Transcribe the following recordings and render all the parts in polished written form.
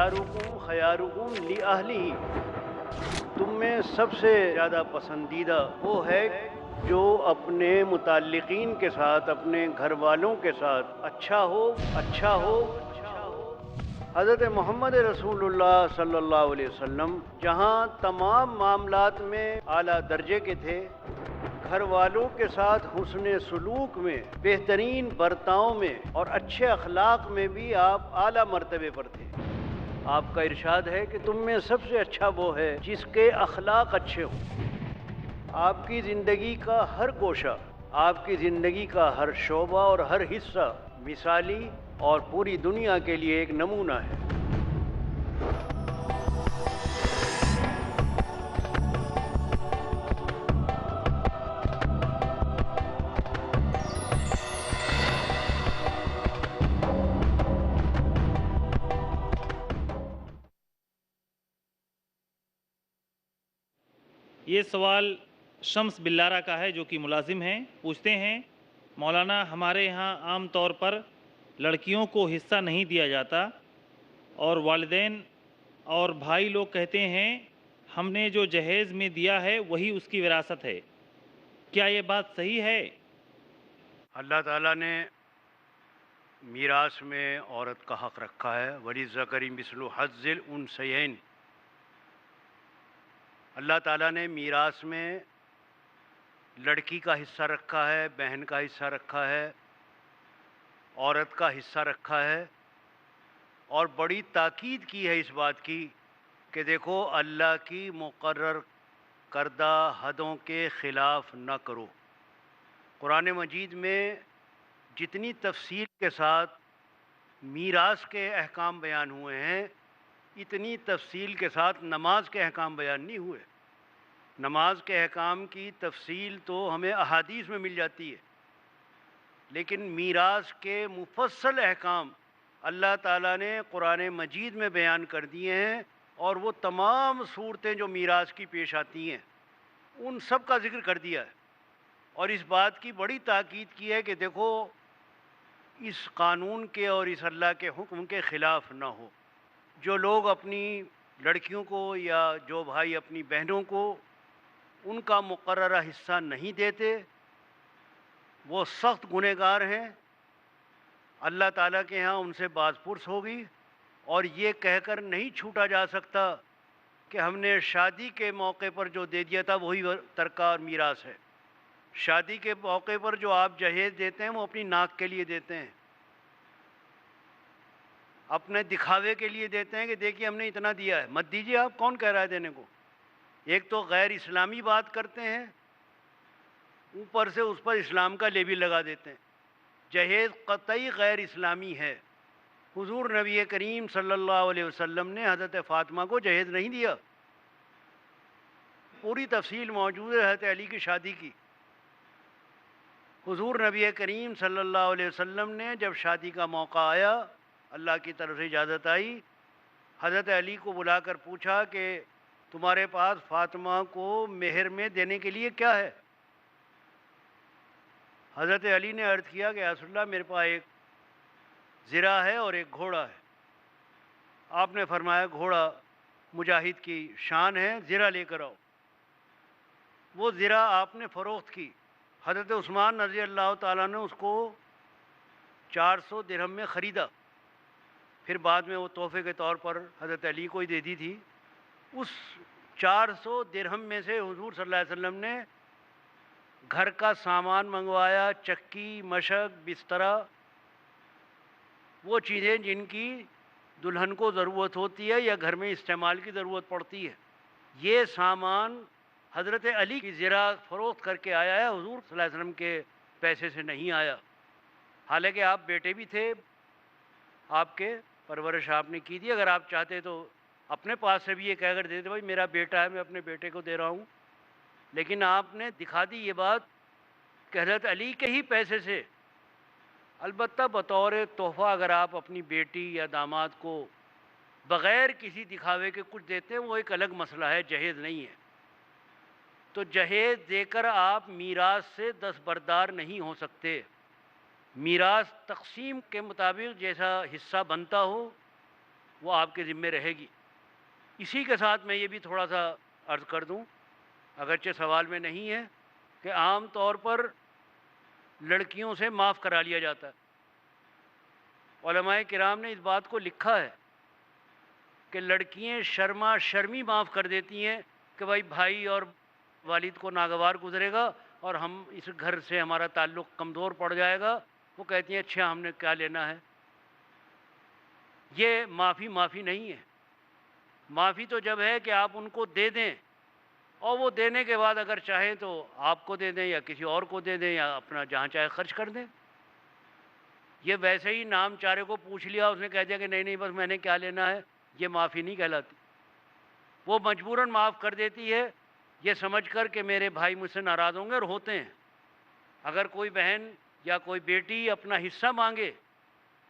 خیارکم خیارکم لأہلہ، تم میں سب سے زیادہ پسندیدہ وہ ہے جو اپنے متعلقین کے ساتھ، اپنے گھر والوں کے ساتھ اچھا ہو۔ حضرت محمد رسول اللہ صلی اللہ علیہ وسلم جہاں تمام معاملات میں اعلیٰ درجے کے تھے، گھر والوں کے ساتھ حسن سلوک میں، بہترین برتاؤ میں اور اچھے اخلاق میں بھی آپ اعلیٰ مرتبے پر تھے۔ آپ کا ارشاد ہے کہ تم میں سب سے اچھا وہ ہے جس کے اخلاق اچھے ہوں۔ آپ کی زندگی کا ہر گوشہ، آپ کی زندگی کا ہر شعبہ اور ہر حصہ مثالی اور پوری دنیا کے لیے ایک نمونہ ہے۔ یہ سوال شمس بلارہ کا ہے جو کہ ملازم ہیں۔ پوچھتے ہیں مولانا، ہمارے یہاں عام طور پر لڑکیوں کو حصہ نہیں دیا جاتا اور والدین اور بھائی لوگ کہتے ہیں ہم نے جو جہیز میں دیا ہے وہی اس کی وراثت ہے، کیا یہ بات صحیح ہے؟ اللہ تعالیٰ نے میراث میں عورت کا حق رکھا ہے، وَلِلذَّكَرِ مِثْلُ حَظِّ الْأُنثَيَيْنِ۔ اللہ تعالیٰ نے میراث میں لڑکی کا حصہ رکھا ہے، بہن کا حصہ رکھا ہے، عورت کا حصہ رکھا ہے، اور بڑی تاکید کی ہے اس بات کی کہ دیکھو اللہ کی مقرر کردہ حدوں کے خلاف نہ کرو۔ قرآن مجید میں جتنی تفصیل کے ساتھ میراث کے احکام بیان ہوئے ہیں، اتنی تفصیل کے ساتھ نماز کے احکام بیان نہیں ہوئے۔ نماز کے احکام کی تفصیل تو ہمیں احادیث میں مل جاتی ہے، لیکن میراث کے مفصل احکام اللہ تعالیٰ نے قرآن مجید میں بیان کر دیے ہیں، اور وہ تمام صورتیں جو میراث کی پیش آتی ہیں ان سب کا ذکر کر دیا ہے، اور اس بات کی بڑی تاکید کی ہے کہ دیکھو اس قانون کے اور اس اللہ کے حکم کے خلاف نہ ہو۔ جو لوگ اپنی لڑکیوں کو یا جو بھائی اپنی بہنوں کو ان کا مقررہ حصہ نہیں دیتے، وہ سخت گنہگار ہیں۔ اللہ تعالیٰ کے ہاں ان سے باز پرس ہوگی، اور یہ کہہ کر نہیں چھوٹا جا سکتا کہ ہم نے شادی کے موقع پر جو دے دیا تھا وہی ترکہ اور میراث ہے۔ شادی کے موقع پر جو آپ جہیز دیتے ہیں وہ اپنی ناک کے لیے دیتے ہیں، اپنے دکھاوے کے لیے دیتے ہیں کہ دیکھیے ہم نے اتنا دیا ہے۔ مت دیجیے، آپ کون کہہ رہا ہے دینے کو؟ ایک تو غیر اسلامی بات کرتے ہیں، اوپر سے اس پر اسلام کا لیبل لگا دیتے ہیں۔ جہیز قطعی غیر اسلامی ہے۔ حضور نبی کریم صلی اللہ علیہ وسلم نے حضرت فاطمہ کو جہیز نہیں دیا۔ پوری تفصیل موجود ہے حضرت علی کی شادی کی۔ حضور نبی کریم صلی اللہ علیہ وسلم نے جب شادی کا موقع آیا، اللہ کی طرف سے اجازت آئی، حضرت علی کو بلا کر پوچھا کہ تمہارے پاس فاطمہ کو مہر میں دینے کے لیے کیا ہے؟ حضرت علی نے عرض کیا کہ یا رسول اللہ، میرے پاس ایک زرہ ہے اور ایک گھوڑا ہے۔ آپ نے فرمایا گھوڑا مجاہد کی شان ہے، زرہ لے کر آؤ۔ وہ زرہ آپ نے فروخت کی۔ حضرت عثمان رضی اللہ تعالیٰ نے اس کو 400 درہم میں خریدا، پھر بعد میں وہ تحفے کے طور پر حضرت علی کو ہی دے دی تھی۔ اس 400 درہم میں سے حضور صلی اللہ علیہ وسلم نے گھر کا سامان منگوایا، چکی، مشق، بسترا، وہ چیزیں جن کی دلہن کو ضرورت ہوتی ہے یا گھر میں استعمال کی ضرورت پڑتی ہے۔ یہ سامان حضرت علی کی زرہ فروخت کر کے آیا ہے، حضور صلی اللہ علیہ وسلم کے پیسے سے نہیں آیا۔ حالانکہ آپ بیٹے بھی تھے، آپ کے پرورش آپ نے کی تھی، اگر آپ چاہتے تو اپنے پاس سے بھی یہ کہہ کر دیتے بھائی میرا بیٹا ہے، میں اپنے بیٹے کو دے رہا ہوں، لیکن آپ نے دکھا دی یہ بات کہ حضرت علی کے ہی پیسے سے۔ البتہ بطور تحفہ اگر آپ اپنی بیٹی یا داماد کو بغیر کسی دکھاوے کے کچھ دیتے ہیں وہ ایک الگ مسئلہ ہے، جہیز نہیں ہے۔ تو جہیز دے کر آپ میراث سے دستبردار نہیں ہو سکتے۔ میراث تقسیم کے مطابق جیسا حصہ بنتا ہو وہ آپ کے ذمے رہے گی۔ اسی کے ساتھ میں یہ بھی تھوڑا سا عرض کر دوں، اگرچہ سوال میں نہیں ہے، کہ عام طور پر لڑکیوں سے معاف کرا لیا جاتا ہے۔ علماء کرام نے اس بات کو لکھا ہے کہ لڑکیاں شرما شرمی معاف کر دیتی ہیں کہ بھائی بھائی اور والد کو ناگوار گزرے گا اور ہم اس گھر سے ہمارا تعلق کمزور پڑ جائے گا، وہ کہتی ہیں اچھا ہم نے کیا لینا ہے۔ یہ معافی نہیں ہے۔ معافی تو جب ہے کہ آپ ان کو دے دیں، اور وہ دینے کے بعد اگر چاہیں تو آپ کو دے دیں یا کسی اور کو دے دیں یا اپنا جہاں چاہے خرچ کر دیں۔ یہ ویسے ہی نام چارے کو پوچھ لیا، اس نے کہہ دیا کہ نہیں بس میں نے کیا لینا ہے، یہ معافی نہیں کہلاتی۔ وہ مجبوراً معاف کر دیتی ہے، یہ سمجھ کر کہ میرے بھائی مجھ سے ناراض ہوں گے، اور ہوتے ہیں۔ اگر کوئی بہن یا کوئی بیٹی اپنا حصہ مانگے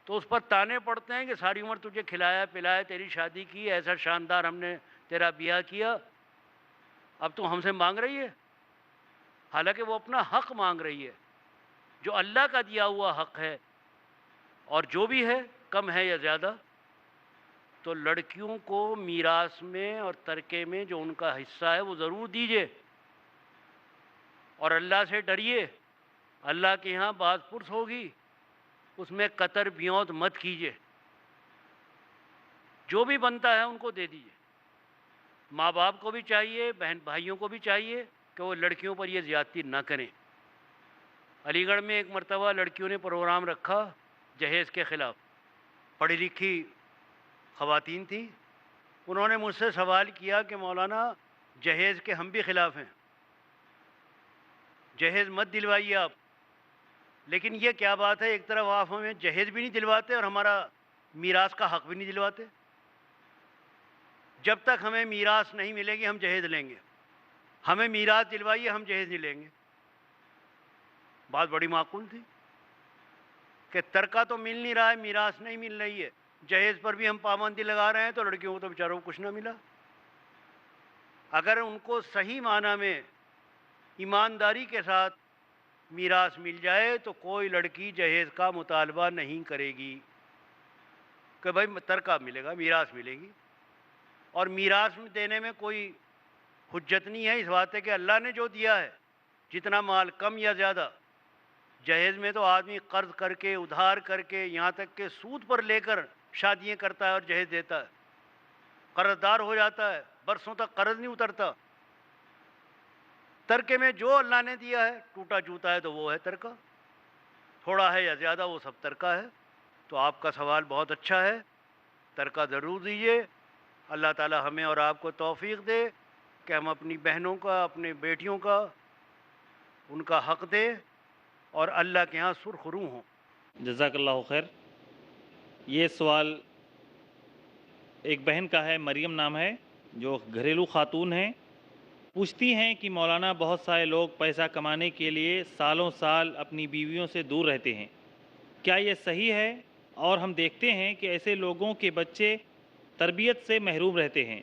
تو اس پر تانے پڑتے ہیں کہ ساری عمر تجھے کھلایا پلایا، تیری شادی کی، ایسا شاندار ہم نے تیرا بیاہ کیا، اب تو ہم سے مانگ رہی ہے۔ حالانکہ وہ اپنا حق مانگ رہی ہے، جو اللہ کا دیا ہوا حق ہے، اور جو بھی ہے کم ہے یا زیادہ۔ تو لڑکیوں کو میراث میں اور ترکے میں جو ان کا حصہ ہے وہ ضرور دیجیے، اور اللہ سے ڈریے۔ اللہ کے ہاں باز پرس ہوگی، اس میں قطر بیونت مت کیجیے۔ جو بھی بنتا ہے ان کو دے دیجیے۔ ماں باپ کو بھی چاہیے، بہن بھائیوں کو بھی چاہیے کہ وہ لڑکیوں پر یہ زیادتی نہ کریں۔ علی گڑھ میں ایک مرتبہ لڑکیوں نے پروگرام رکھا جہیز کے خلاف، پڑھی لکھی خواتین تھیں، انہوں نے مجھ سے سوال کیا کہ مولانا جہیز کے ہم بھی خلاف ہیں، جہیز مت دلوائیے آپ، لیکن یہ کیا بات ہے، ایک طرف آپ ہمیں جہیز بھی نہیں دلواتے اور ہمارا میراث کا حق بھی نہیں دلواتے۔ جب تک ہمیں میراث نہیں ملے گی ہم جہیز لیں گے، ہمیں میراث دلوائیے ہم جہیز نہیں لیں گے۔ بات بڑی معقول تھی کہ ترکہ تو مل نہیں رہا ہے، میراث نہیں مل رہی ہے، جہیز پر بھی ہم پابندی لگا رہے ہیں، تو لڑکیوں کو تو بیچاروں کو کچھ نہ ملا۔ اگر ان کو صحیح معنی میں ایمانداری کے ساتھ میراث مل جائے تو کوئی لڑکی جہیز کا مطالبہ نہیں کرے گی کہ بھائی ترکہ ملے گا، میراث ملے گی۔ اور میراث دینے میں کوئی حجت نہیں ہے، اس بات ہے کہ اللہ نے جو دیا ہے، جتنا مال کم یا زیادہ، جہیز میں تو آدمی قرض کر کے، ادھار کر کے، یہاں تک کہ سود پر لے کر شادیاں کرتا ہے اور جہیز دیتا ہے، قرض دار ہو جاتا ہے، برسوں تک قرض نہیں اترتا۔ ترکے میں جو اللہ نے دیا ہے، ٹوٹا جوتا ہے تو وہ ہے ترکہ، تھوڑا ہے یا زیادہ وہ سب ترکہ ہے۔ تو آپ کا سوال بہت اچھا ہے، ترکہ ضرور دیجیے۔ اللہ تعالی ہمیں اور آپ کو توفیق دے کہ ہم اپنی بہنوں کا، اپنے بیٹیوں کا، ان کا حق دے اور اللہ کے ہاں سرخ روح ہوں۔ جزاک اللہ خیر۔ یہ سوال ایک بہن کا ہے، مریم نام ہے، جو گھریلو خاتون ہیں، پوچھتی ہیں کہ مولانا بہت سارے لوگ پیسہ کمانے کے لیے سالوں سال اپنی بیویوں سے دور رہتے ہیں، کیا یہ صحیح ہے؟ اور ہم دیکھتے ہیں کہ ایسے لوگوں کے بچے تربیت سے محروم رہتے ہیں،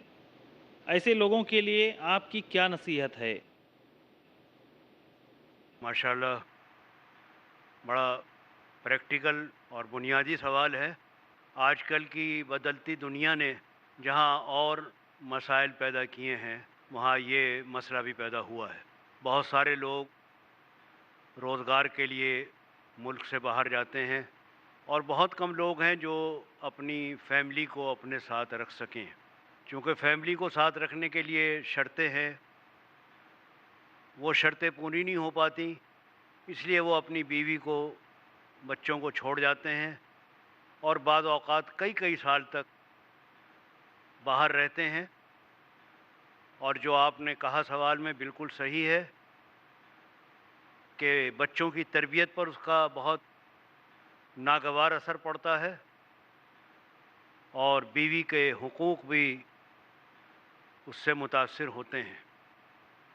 ایسے لوگوں کے لیے آپ کی کیا نصیحت ہے؟ ماشاءاللہ بڑا پریکٹیکل اور بنیادی سوال ہے۔ آج کل کی بدلتی دنیا نے جہاں اور مسائل پیدا کیے ہیں، وہاں یہ مسئلہ بھی پیدا ہوا ہے۔ بہت سارے لوگ روزگار کے لیے ملک سے باہر جاتے ہیں، اور بہت کم لوگ ہیں جو اپنی فیملی کو اپنے ساتھ رکھ سکیں۔ چونکہ فیملی کو ساتھ رکھنے کے لیے شرطیں ہیں، وہ شرطیں پوری نہیں ہو پاتی، اس لیے وہ اپنی بیوی کو، بچوں کو چھوڑ جاتے ہیں، اور بعض اوقات کئی سال تک باہر رہتے ہیں۔ اور جو آپ نے کہا سوال میں بالکل صحیح ہے کہ بچوں کی تربیت پر اس کا بہت ناگوار اثر پڑتا ہے، اور بیوی کے حقوق بھی اس سے متاثر ہوتے ہیں۔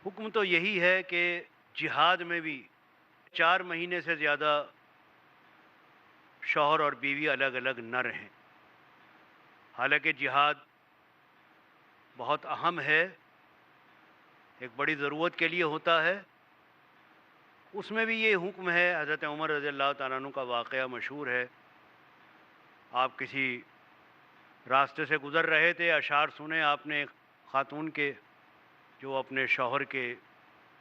حکم تو یہی ہے کہ جہاد میں بھی 4 مہینے سے زیادہ شوہر اور بیوی الگ الگ نہ رہیں۔ حالانکہ جہاد بہت اہم ہے، ایک بڑی ضرورت کے لیے ہوتا ہے، اس میں بھی یہ حکم ہے۔ حضرت عمر رضی اللہ تعالیٰ عنہ کا واقعہ مشہور ہے۔ آپ کسی راستے سے گزر رہے تھے، اشعار سنے آپ نے ایک خاتون کے جو اپنے شوہر کے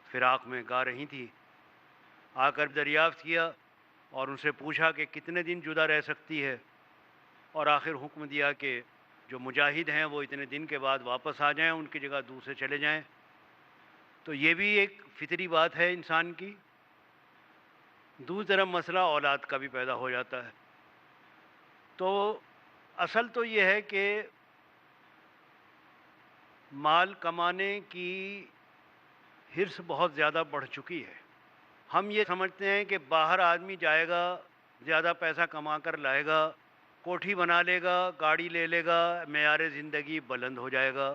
فراق میں گا رہی تھی. آ کر دریافت کیا اور ان سے پوچھا کہ کتنے دن جدا رہ سکتی ہے، اور آخر حکم دیا کہ جو مجاہد ہیں وہ اتنے دن کے بعد واپس آ جائیں، ان کی جگہ دوسرے چلے جائیں. تو یہ بھی ایک فطری بات ہے انسان کی. دوسری طرف مسئلہ اولاد کا بھی پیدا ہو جاتا ہے. تو اصل تو یہ ہے کہ مال کمانے کی حرص بہت زیادہ بڑھ چکی ہے. ہم یہ سمجھتے ہیں کہ باہر آدمی جائے گا، زیادہ پیسہ کما کر لائے گا، کوٹھی بنا لے گا، گاڑی لے لے گا، معیار زندگی بلند ہو جائے گا.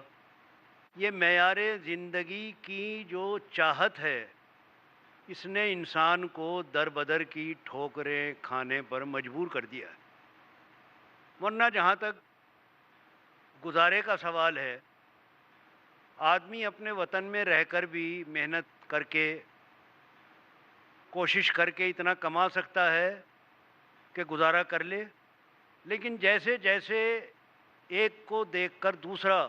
یہ معیار زندگی کی جو چاہت ہے اس نے انسان کو در بدر کی ٹھوکریں کھانے پر مجبور کر دیا ہے. ورنہ جہاں تک گزارے کا سوال ہے، آدمی اپنے وطن میں رہ کر بھی محنت کر کے کوشش کر کے اتنا کما سکتا ہے کہ گزارا کر لے. لیکن جیسے جیسے ایک کو دیکھ کر دوسرا،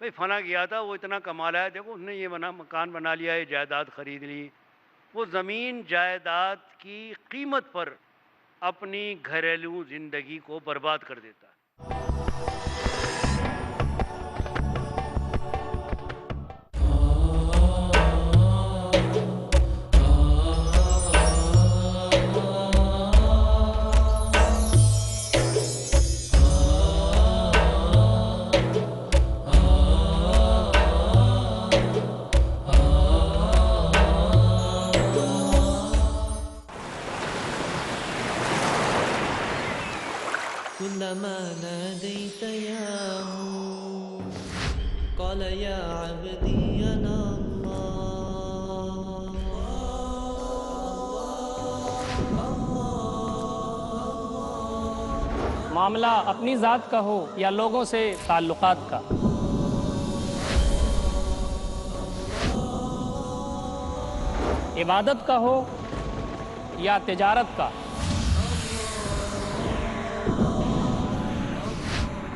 بھئی فلاں گیا تھا وہ اتنا کما لایا، دیکھو اس نے یہ مکان بنا لیا، یہ جائیداد خرید لی، وہ زمین جائیداد کی قیمت پر اپنی گھریلو زندگی کو برباد کر دیتا ہے. كلما ناديت يا نور قال يا عبدي أنا معاملہ اپنی ذات کا ہو یا لوگوں سے تعلقات کا، عبادت کا ہو یا تجارت کا،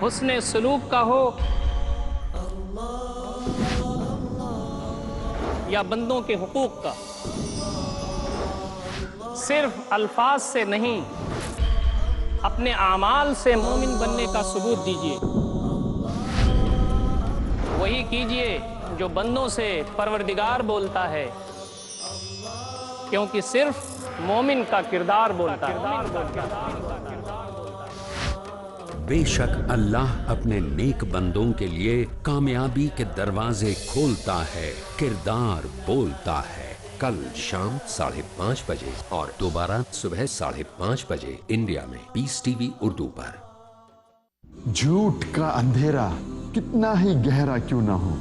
حسن سلوک کا ہو یا بندوں کے حقوق کا، صرف الفاظ سے نہیں اپنے اعمال سے مومن بننے کا ثبوت دیجیے. وہی کیجیے جو بندوں سے پروردگار بولتا ہے، کیونکہ صرف مومن کا کردار بولتا ہے. بے شک اللہ اپنے نیک بندوں کے لیے کامیابی کے دروازے کھولتا ہے، کردار بولتا ہے. کل شام 5:30 بجے اور دوبارہ صبح 5:30 بجے انڈیا میں پیس ٹی وی اردو پر. جھوٹ کا اندھیرا کتنا ہی گہرا کیوں نہ ہو،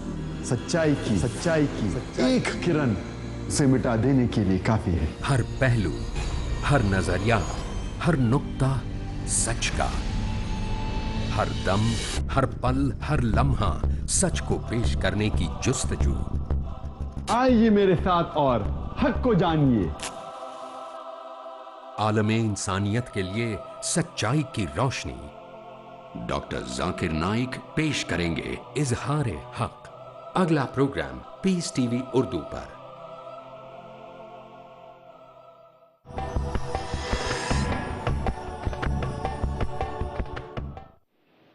سچائی کی ایک کرن سے مٹا دینے کے لیے کافی ہے. ہر پہلو، ہر نظریہ، ہر نقطہ سچ کا، ہر دم، ہر پل، ہر لمحہ سچ کو پیش کرنے کی جستجو. آئیے میرے ساتھ اور حق کو جانیے. عالم انسانیت کے لیے سچائی کی روشنی. ڈاکٹر ذاکر نائک پیش کریں گے اظہار حق. اگلا پروگرام پیس ٹی وی اردو پر.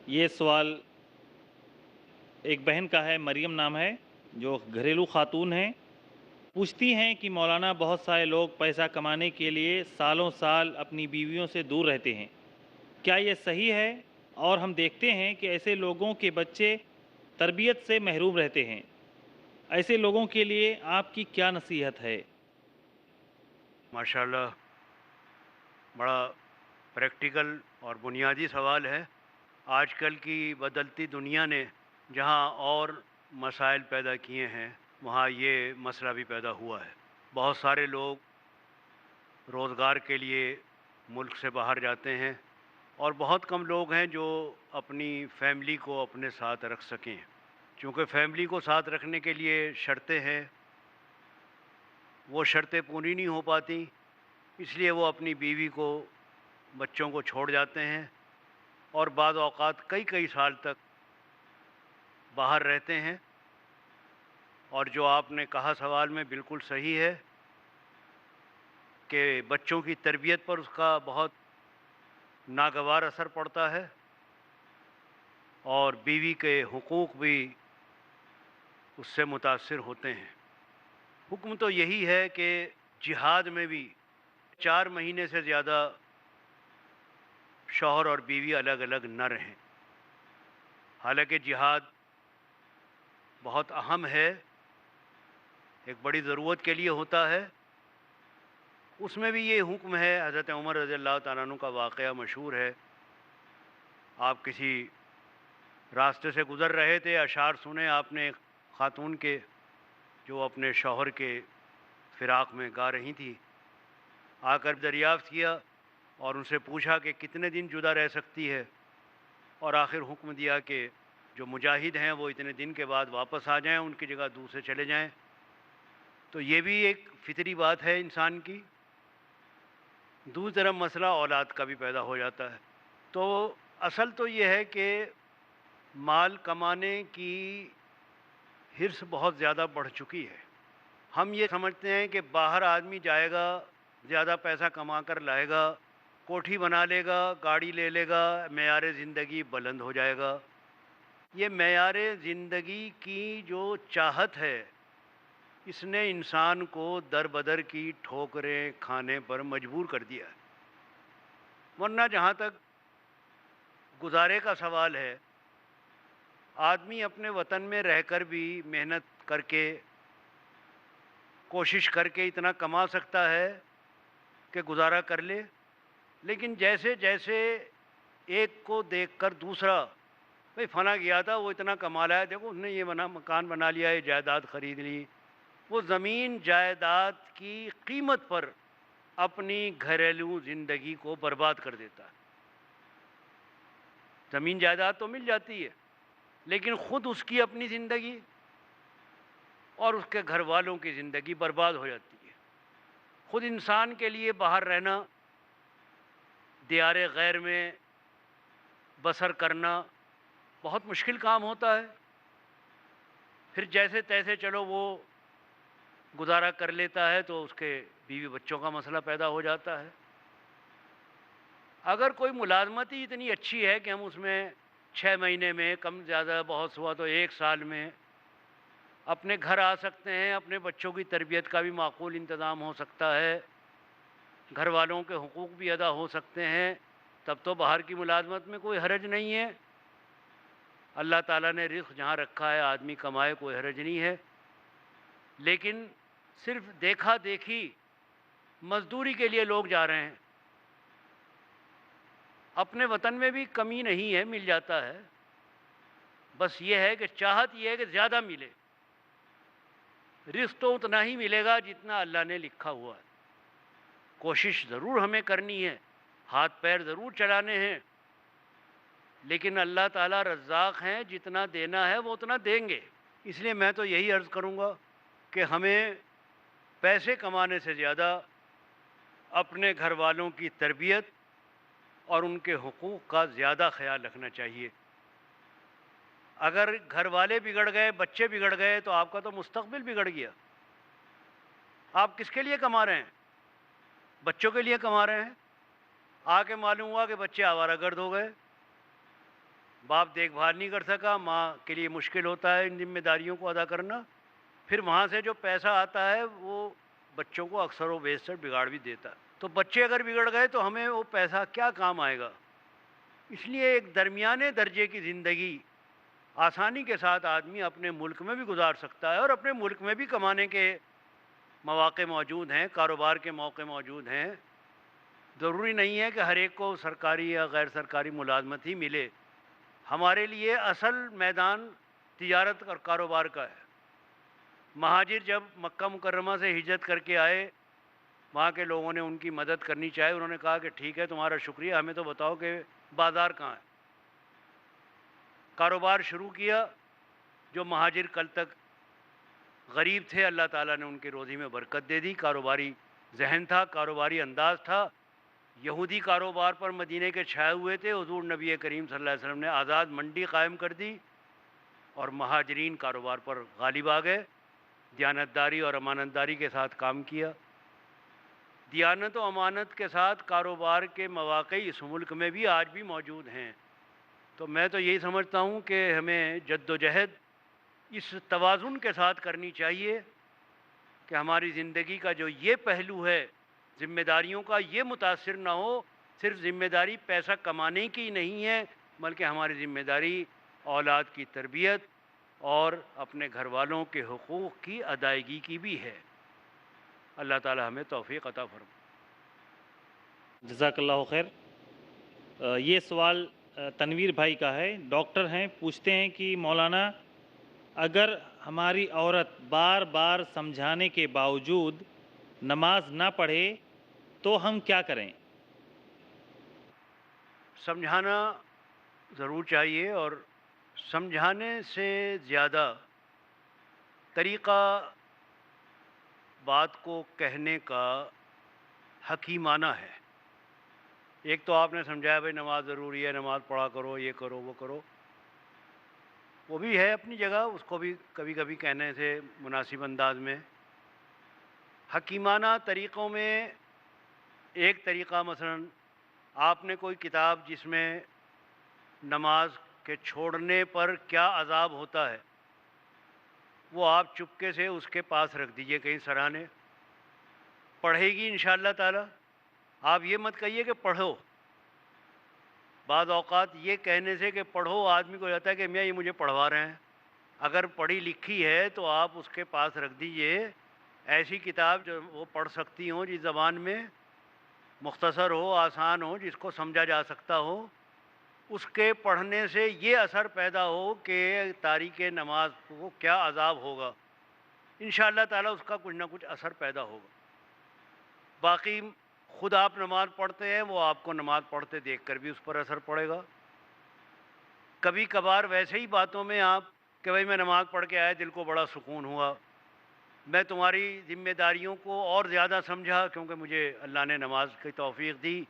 یہ سوال ایک بہن کا ہے، مریم نام ہے، جو گھریلو خاتون ہیں. پوچھتی ہیں کہ مولانا بہت سارے لوگ پیسہ کمانے کے لیے سالوں سال اپنی بیویوں سے دور رہتے ہیں، کیا یہ صحیح ہے؟ اور ہم دیکھتے ہیں کہ ایسے لوگوں کے بچے تربیت سے محروم رہتے ہیں. ایسے لوگوں کے لیے آپ کی کیا نصیحت ہے؟ ماشاءاللہ بڑا پریکٹیکل اور بنیادی سوال ہے. آج کل کی بدلتی دنیا نے جہاں اور مسائل پیدا کیے ہیں وہاں یہ مسئلہ بھی پیدا ہوا ہے. بہت سارے لوگ روزگار کے لیے ملک سے باہر جاتے ہیں اور بہت کم لوگ ہیں جو اپنی فیملی کو اپنے ساتھ رکھ سکیں. چونکہ فیملی کو ساتھ رکھنے کے لیے شرطیں ہیں، وہ شرطیں پوری نہیں ہو پاتی، اس لیے وہ اپنی بیوی کو، بچوں کو چھوڑ جاتے ہیں اور بعض اوقات کئی سال تک باہر رہتے ہیں. اور جو آپ نے کہا سوال میں بالکل صحیح ہے کہ بچوں کی تربیت پر اس کا بہت ناگوار اثر پڑتا ہے، اور بیوی کے حقوق بھی اس سے متاثر ہوتے ہیں. حکم تو یہی ہے کہ جہاد میں بھی 4 مہینے سے زیادہ شوہر اور بیوی الگ الگ نہ رہیں. حالانکہ جہاد بہت اہم ہے، ایک بڑی ضرورت کے لیے ہوتا ہے، اس میں بھی یہ حکم ہے. حضرت عمر رضی اللہ تعالیٰ عنہ کا واقعہ مشہور ہے. آپ کسی راستے سے گزر رہے تھے، اشعار سنے آپ نے خاتون کے جو اپنے شوہر کے فراق میں گا رہی تھی. آ کر دریافت کیا اور ان سے پوچھا کہ کتنے دن جدا رہ سکتی ہے، اور آخر حکم دیا کہ جو مجاہد ہیں وہ اتنے دن کے بعد واپس آ جائیں، ان کی جگہ دوسرے چلے جائیں. تو یہ بھی ایک فطری بات ہے انسان کی. دوسری طرف مسئلہ اولاد کا بھی پیدا ہو جاتا ہے. تو اصل تو یہ ہے کہ مال کمانے کی حرص بہت زیادہ بڑھ چکی ہے. ہم یہ سمجھتے ہیں کہ باہر آدمی جائے گا، زیادہ پیسہ کما کر لائے گا، کوٹھی بنا لے گا، گاڑی لے لے گا، معیار زندگی بلند ہو جائے گا. یہ معیار زندگی کی جو چاہت ہے، اس نے انسان کو در بدر کی ٹھوکریں کھانے پر مجبور کر دیا ہے. ورنہ جہاں تک گزارے کا سوال ہے، آدمی اپنے وطن میں رہ کر بھی محنت کر کے، کوشش کر کے اتنا کما سکتا ہے کہ گزارا کر لے. لیکن جیسے جیسے ایک کو دیکھ کر دوسرا، بھئی فلاں گیا تھا وہ اتنا کما لایا، دیکھو اس نے یہ مکان بنا لیا، یہ جائیداد خرید لی، وہ زمین جائیداد کی قیمت پر اپنی گھریلو زندگی کو برباد کر دیتا ہے. زمین جائیداد تو مل جاتی ہے، لیکن خود اس کی اپنی زندگی اور اس کے گھر والوں کی زندگی برباد ہو جاتی ہے. خود انسان کے لیے باہر رہنا، دیار غیر میں بسر کرنا بہت مشکل کام ہوتا ہے. پھر جیسے تیسے چلو وہ گزارا کر لیتا ہے تو اس کے بیوی بچوں کا مسئلہ پیدا ہو جاتا ہے. اگر کوئی ملازمت ہی اتنی اچھی ہے کہ ہم اس میں 6 مہینے میں، کم زیادہ بہت ہوا تو 1 سال میں اپنے گھر آ سکتے ہیں، اپنے بچوں کی تربیت کا بھی معقول انتظام ہو سکتا ہے، گھر والوں کے حقوق بھی ادا ہو سکتے ہیں، تب تو باہر کی ملازمت میں کوئی حرج نہیں ہے. اللہ تعالیٰ نے رزق جہاں رکھا ہے آدمی کمائے، کوئی حرج نہیں ہے. لیکن صرف دیکھا دیکھی مزدوری کے لیے لوگ جا رہے ہیں. اپنے وطن میں بھی کمی نہیں ہے، مل جاتا ہے. بس یہ ہے کہ چاہت یہ ہے کہ زیادہ ملے. رزق تو اتنا ہی ملے گا جتنا اللہ نے لکھا ہوا ہے. کوشش ضرور ہمیں کرنی ہے، ہاتھ پیر ضرور چلانے ہیں، لیکن اللہ تعالیٰ رزاق ہیں، جتنا دینا ہے وہ اتنا دیں گے. اس لیے میں تو یہی عرض کروں گا کہ ہمیں پیسے کمانے سے زیادہ اپنے گھر والوں کی تربیت اور ان کے حقوق کا زیادہ خیال رکھنا چاہیے. اگر گھر والے بگڑ گئے، بچے بگڑ گئے، تو آپ کا تو مستقبل بگڑ گیا. آپ کس کے لیے کما رہے ہیں؟ بچوں کے لیے کما رہے ہیں. آ کے معلوم ہوا کہ بچے آوارہ گرد ہو گئے، باپ دیکھ بھال نہیں کر سکا، ماں کے لیے مشکل ہوتا ہے ان ذمہ داریوں کو ادا کرنا. پھر وہاں سے جو پیسہ آتا ہے وہ بچوں کو اکثر و بیشتر بگاڑ بھی دیتا ہے. تو بچے اگر بگڑ گئے تو ہمیں وہ پیسہ کیا کام آئے گا؟ اس لیے ایک درمیانے درجے کی زندگی آسانی کے ساتھ آدمی اپنے ملک میں بھی گزار سکتا ہے، اور اپنے ملک میں بھی کمانے کے مواقع موجود ہیں، کاروبار کے موقع موجود ہیں. ضروری نہیں ہے کہ ہر ایک کو سرکاری یا غیر سرکاری ملازمت ہی ملے. ہمارے لیے اصل میدان تجارت اور کاروبار کا ہے. مہاجر جب مکہ مکرمہ سے ہجرت کر کے آئے، وہاں کے لوگوں نے ان کی مدد کرنی چاہے. انہوں نے کہا کہ ٹھیک ہے تمہارا شکریہ، ہمیں تو بتاؤ کہ بازار کہاں ہے. کاروبار شروع کیا. جو مہاجر کل تک غریب تھے، اللہ تعالیٰ نے ان کی روزی میں برکت دے دی. کاروباری ذہن تھا، کاروباری انداز تھا. یہودی کاروبار پر مدینہ کے چھائے ہوئے تھے، حضور نبی کریم صلی اللہ علیہ وسلم نے آزاد منڈی قائم کر دی اور مہاجرین کاروبار پر غالب آ گئے، دیانتداری اور امانتداری کے ساتھ کام کیا۔ دیانت و امانت کے ساتھ کاروبار کے مواقع اس ملک میں بھی آج بھی موجود ہیں۔ تو میں تو یہی سمجھتا ہوں کہ ہمیں جد و جہد اس توازن کے ساتھ کرنی چاہیے کہ ہماری زندگی کا جو یہ پہلو ہے ذمہ داریوں کا، یہ متاثر نہ ہو۔ صرف ذمہ داری پیسہ کمانے کی نہیں ہے، بلکہ ہماری ذمہ داری اولاد کی تربیت اور اپنے گھر والوں کے حقوق کی ادائیگی کی بھی ہے۔ اللہ تعالی ہمیں توفیق عطا فرمائے۔ جزاک اللہ خیر۔ یہ سوال تنویر بھائی کا ہے، ڈاکٹر ہیں، پوچھتے ہیں کہ مولانا اگر ہماری عورت بار بار سمجھانے کے باوجود نماز نہ پڑھے تو ہم کیا کریں؟ سمجھانا ضرور چاہیے، اور سمجھانے سے زیادہ طریقہ بات کو کہنے کا حکیمانہ ہے۔ ایک تو آپ نے سمجھایا بھائی نماز ضروری ہے، نماز پڑھا کرو، یہ کرو وہ کرو، وہ بھی ہے اپنی جگہ، اس کو بھی کبھی کبھی کہنے سے مناسب انداز میں۔ حکیمانہ طریقوں میں ایک طریقہ مثلا آپ نے کوئی کتاب جس میں نماز کے چھوڑنے پر کیا عذاب ہوتا ہے، وہ آپ چپکے سے اس کے پاس رکھ دیجئے کہیں سراہنے، پڑھے گی انشاءاللہ تعالی۔ آپ یہ مت کہیے کہ پڑھو، بعض اوقات یہ کہنے سے کہ پڑھو آدمی کو جاتا ہے کہ میاں یہ مجھے پڑھوا رہے ہیں۔ اگر پڑھی لکھی ہے تو آپ اس کے پاس رکھ دیجئے، ایسی کتاب جو وہ پڑھ سکتی ہوں، جس زبان میں مختصر ہو، آسان ہو، جس کو سمجھا جا سکتا ہو، اس کے پڑھنے سے یہ اثر پیدا ہو کہ تاریک نماز کو کیا عذاب ہوگا، انشاءاللہ تعالی اس کا کچھ نہ کچھ اثر پیدا ہوگا۔ باقی خود آپ نماز پڑھتے ہیں، وہ آپ کو نماز پڑھتے دیکھ کر بھی اس پر اثر پڑے گا۔ کبھی کبھار ویسے ہی باتوں میں آپ کہ بھائی میں نماز پڑھ کے آیا، دل کو بڑا سکون ہوا، میں تمہاری ذمہ داریوں کو اور زیادہ سمجھا کیونکہ مجھے اللہ نے نماز کی توفیق دی،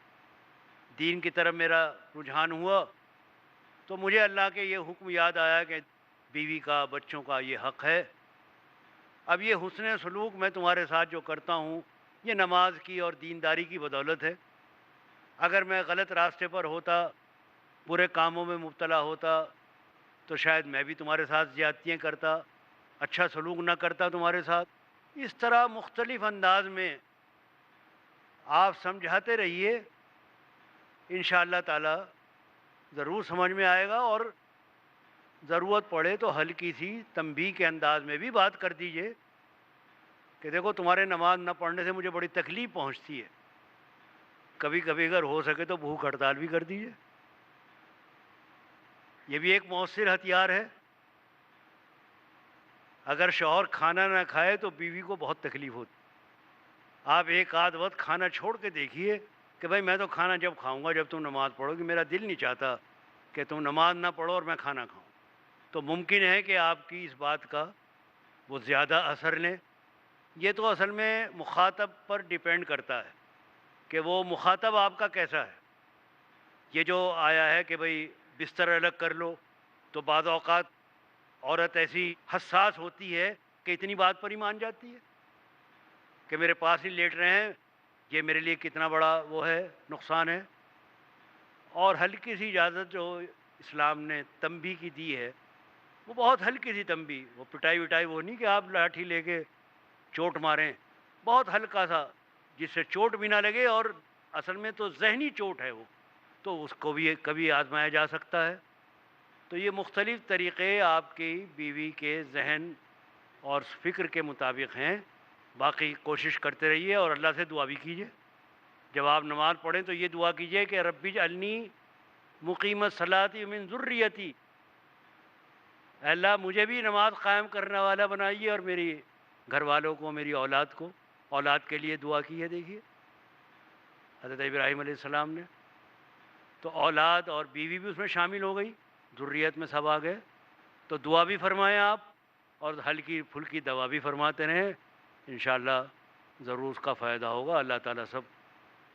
دین کی طرف میرا رجحان ہوا، تو مجھے اللہ کے یہ حکم یاد آیا کہ بیوی کا، بچوں کا یہ حق ہے۔ اب یہ حسن سلوک میں تمہارے ساتھ جو کرتا ہوں، یہ نماز کی اور دینداری کی بدولت ہے۔ اگر میں غلط راستے پر ہوتا، برے کاموں میں مبتلا ہوتا، تو شاید میں بھی تمہارے ساتھ زیادتیاں کرتا، اچھا سلوک نہ کرتا تمہارے ساتھ۔ اس طرح مختلف انداز میں آپ سمجھاتے رہیے، انشاءاللہ تعالی ضرور سمجھ میں آئے گا، اور ضرورت پڑے تو ہلکی سی تنبیہ کے انداز میں بھی بات کر دیجئے کہ دیکھو تمہارے نماز نہ پڑھنے سے مجھے بڑی تکلیف پہنچتی ہے، کبھی کبھی اگر ہو سکے تو بھوک ہڑتال بھی کر دیجئے، یہ بھی ایک مؤثر ہتھیار ہے۔ اگر شوہر کھانا نہ کھائے تو بیوی کو بہت تکلیف ہوتی، آپ ایک آدھ وقت کھانا چھوڑ کے دیکھیے کہ بھائی میں تو کھانا جب کھاؤں گا جب تم نماز پڑھو گی، میرا دل نہیں چاہتا کہ تم نماز نہ پڑھو اور میں کھانا کھاؤں۔ تو ممکن ہے کہ آپ کی اس بات کا وہ زیادہ اثر لیں۔ یہ تو اصل میں مخاطب پر ڈیپینڈ کرتا ہے کہ وہ مخاطب آپ کا کیسا ہے۔ یہ جو آیا ہے کہ بھئی بستر الگ کر لو، تو بعض اوقات عورت ایسی حساس ہوتی ہے کہ اتنی بات پر ہی مان جاتی ہے کہ میرے پاس ہی لیٹ رہے ہیں، یہ میرے لیے کتنا بڑا وہ ہے، نقصان ہے۔ اور ہلکی سی اجازت جو اسلام نے تنبیہ کی دی ہے، وہ بہت ہلکی سی تنبیہ، وہ پٹائی وٹائی وہ نہیں کہ آپ لاٹھی لے کے چوٹ ماریں، بہت ہلکا سا جس سے چوٹ بھی نہ لگے، اور اصل میں تو ذہنی چوٹ ہے وہ، تو اس کو بھی کبھی آزمایا جا سکتا ہے۔ تو یہ مختلف طریقے آپ کی بیوی کے ذہن اور فکر کے مطابق ہیں۔ باقی کوشش کرتے رہیے اور اللہ سے دعا بھی کیجیے۔ جب آپ نماز پڑھیں تو یہ دعا کیجیے کہ رب اجعلنی مقیم الصلاۃ من ذریتی، اے اللہ مجھے بھی نماز قائم کرنے والا بنائیے، اور میری گھر والوں کو، میری اولاد کو، اولاد کے لیے دعا کی ہے۔ دیکھیے حضرت ابراہیم علیہ السلام نے تو اولاد اور بیوی بھی اس میں شامل ہو گئی، ذریت میں سب آ گئے، تو دعا بھی فرمائیں آپ اور ہلکی پھلکی دوا بھی فرماتے رہیں، انشاءاللہ ضرور اس کا فائدہ ہوگا۔ اللہ تعالیٰ سب